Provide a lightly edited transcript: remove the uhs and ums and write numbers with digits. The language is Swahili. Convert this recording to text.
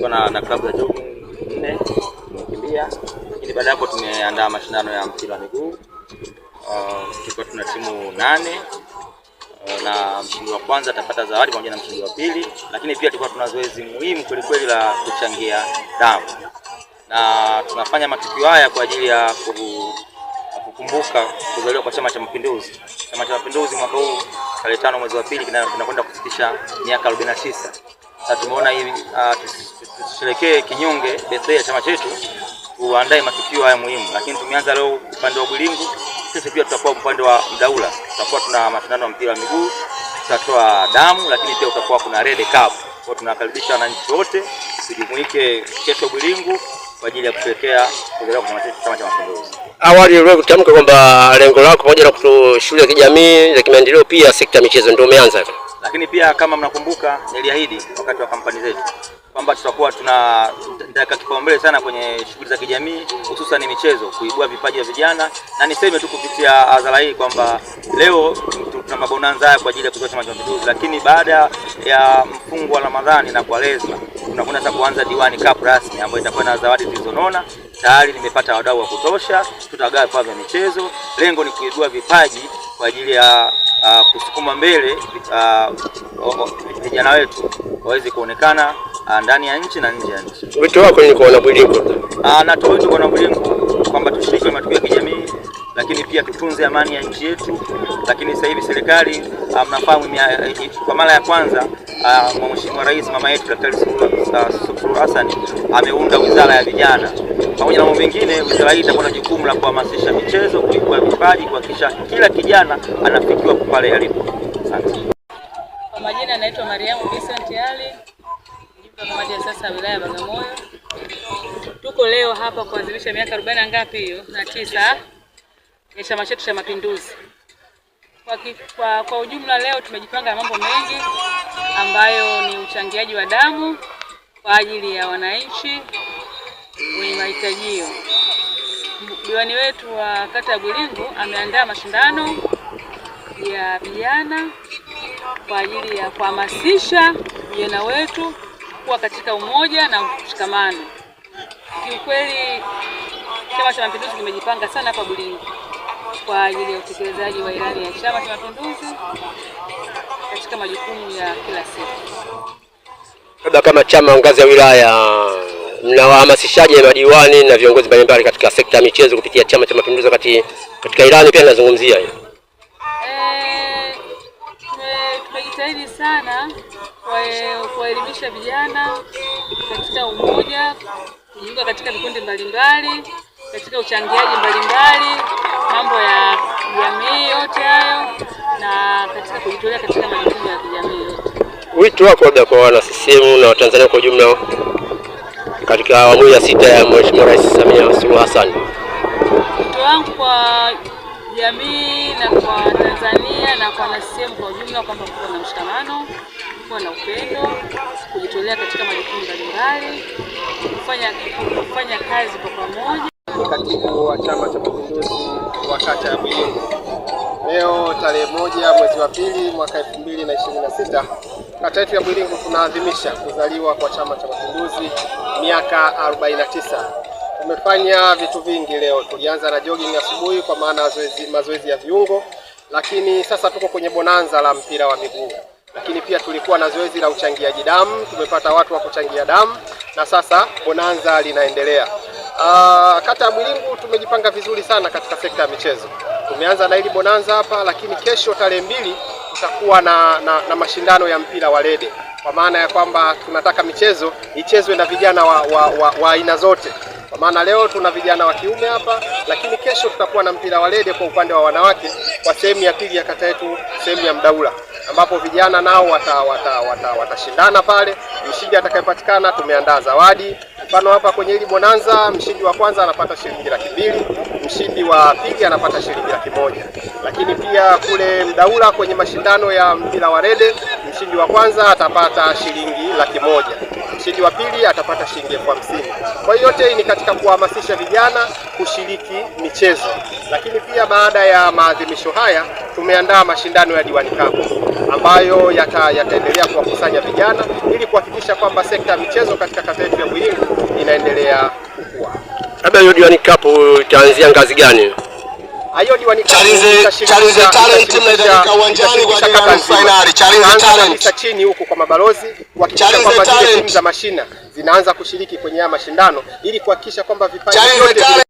tulikuwa na klabu ya jogging 4 tumekimbia, lakini baada hapo tumeandaa mashindano ya mpira wa miguu. Tulikuwa tuna timu 8 na mshindi wa kwanza atapata zawadi pamoja na mshindi wa pili, lakini pia tulikuwa tuna zoezi muhimu kweli la kuchangia damu. Na tunafanya matukio haya kwa ajili ya kukumbuka kuzaliwa kwa Chama cha Mapinduzi. Chama cha Mapinduzi mwaka huu tarehe 5 mwezi wa pili tunakwenda kufikisha miaka 49. Sasa tumeona hivi tusherekee kinyonge birthday ya chama chetu, tuandae matukio haya muhimu. Lakini tumeanza leo upande wa Bwilingu, sisi pia tutakuwa upande wa Mdaula. Tutakuwa tuna mashindano ya mpira wa miguu, tutatoa damu, lakini pia utakuwa kuna Red Cup. Kwa tunakaribisha wananchi wote tujumuike kesho Bwilingu kwa ajili ya kusherehekea kuzaliwa kwa Chama cha Mapinduzi. Awali wewe kutamka kwamba lengo lako pamoja na kushughulikia kijamii na kimaendeleo, pia sekta ya michezo ndio umeanza. Lakini pia kama mnakumbuka, niliahidi wakati wa kampani zetu kwamba tutakuwa tunataka kipaumbele sana kwenye shughuli za kijamii, hususan michezo, kuibua vipaji vya vijana. Na niseme tu kupitia hadhara hii kwamba leo tuna mabonanza kwa ajili ya kutoa Chama cha Mapinduzi, lakini baada ya mfungo wa Ramadhani na Kwaresma tunakwenda sasa kuanza Diwani Cup rasmi ambayo itakuwa na zawadi zilizonona. Tayari nimepata wadau wa kutosha, tutagawa vifaa vya michezo. Lengo ni kuibua vipaji kwa ajili ya kusukuma mbele vijana wetu waweze kuonekana ndani ya nchi na nje ya nchi. Wito wako ni kwa Wanabwilingu? Natoa wito kwa Wanabwilingu kwamba tushiriki matukio ya kijamii, lakini pia tutunze amani ya nchi yetu. Lakini sasa hivi serikali mnafahamu kwa mara ya kwanza Mheshimiwa Rais mama yetu Daktari Suluhu Hassan ameunda wizara ya vijana. Pamoja na mambo mengine, wizara hii itakuwa na jukumu la kuhamasisha michezo, kuibua vipaji, kuhakikisha kila kijana anafikiwa pale alipo. Asante. Kwa majina naitwa Mariamu Vincent Ali, mjumbe wa kamati ya siasa wilaya ya Bagamoyo. Tuko leo hapa kuadhimisha miaka 40 ngapi hiyo na 9 ya Chama chetu cha Mapinduzi. Kwa ujumla leo tumejipanga mambo mengi ambayo ni uchangiaji wa damu kwa ajili ya wananchi wenye mahitajio. Diwani wetu wa kata ya Bwilingu ameandaa mashindano ya vijana kwa ajili ya kuhamasisha vijana wetu kuwa katika umoja na mshikamano. Kiukweli Chama cha Mapinduzi kimejipanga sana hapa Bwilingu kwa ajili ya utekelezaji wa ilani ya Chama cha Mapinduzi katika majukumu ya kila siku. Labda kama chama ngazi ya wilaya, mnawahamasishaje madiwani na viongozi mbalimbali katika sekta ya michezo kupitia Chama cha Mapinduzi katika ilani pia nazungumzia hiyo? Tumejitahidi sana kuwaelimisha vijana katika umoja, kujiunga katika vikundi mbalimbali, katika uchangiaji mbalimbali, mambo ya jamii yote hayo, na katika kujitolea katika majukumu ya kijamii yote. Wito wako labda kwa wana CCM na Watanzania kwa ujumla katika awamu ya 6 ya Mheshimiwa Rais Samia Suluhu Hassan? Wito wangu kwa jamii na kwa Tanzania na kwa wana CCM kwa ujumla kwamba kuwa na mshikamano, kuwa na upendo, kujitolea katika majukumu mbalimbali, kufanya kazi kwa pamoja. Katibu wa Chama cha Mapinduzi wa kata ya Bwilingu. Leo tarehe 1 mwezi wa pili mwaka 2026, kata yetu ya Bwilingu tunaadhimisha kuzaliwa kwa Chama cha Mapinduzi miaka 49. Tumefanya vitu vingi leo. Tulianza na jogging asubuhi kwa maana mazoezi ya viungo, lakini sasa tuko kwenye bonanza la mpira wa miguu. Lakini pia tulikuwa na zoezi la uchangiaji damu, tumepata watu wa kuchangia damu na sasa bonanza linaendelea. Kata ya Bwilingu tumejipanga vizuri sana katika sekta ya michezo. Tumeanza na hili bonanza hapa, lakini kesho tarehe 2 tutakuwa na mashindano ya mpira wa rede. Kwa maana ya kwamba tunataka michezo ichezwe na vijana wa aina zote. Kwa maana leo tuna vijana wa kiume hapa, lakini kesho tutakuwa na mpira wa rede kwa upande wa wanawake kwa sehemu ya pili ya kata yetu, sehemu ya Mdaula, ambapo vijana nao watashindana pale. Mshindi atakayepatikana tumeandaa zawadi. Mfano hapa kwenye hili bonanza, mshindi wa kwanza anapata shilingi 200, mshindi wa pili anapata shilingi 100. Lakini pia kule Mdaula kwenye mashindano ya mpira wa rede, mshindi wa kwanza atapata shilingi 100. mshindi wa pili atapata shilingi 50,000. Kwa hiyo yote hii ni katika kuhamasisha vijana kushiriki michezo. Lakini pia baada ya maadhimisho haya tumeandaa mashindano ya Diwani Cup ambayo yataendelea kuwakusanya vijana ili kuhakikisha kwamba sekta ya michezo katika kata yetu ya Bwilingu inaendelea kukua. Labda hiyo Diwani Cup itaanzia ngazi gani? Hiyo Diwani Cup Chalinze talent mnaenda uwanjani kwa ajili ya finali. Chalinze talent chini huko kwa mabalozi kuhakikisha kwamba zile timu za mashina zinaanza kushiriki kwenye haya mashindano ili kuhakikisha kwamba vipaji vyote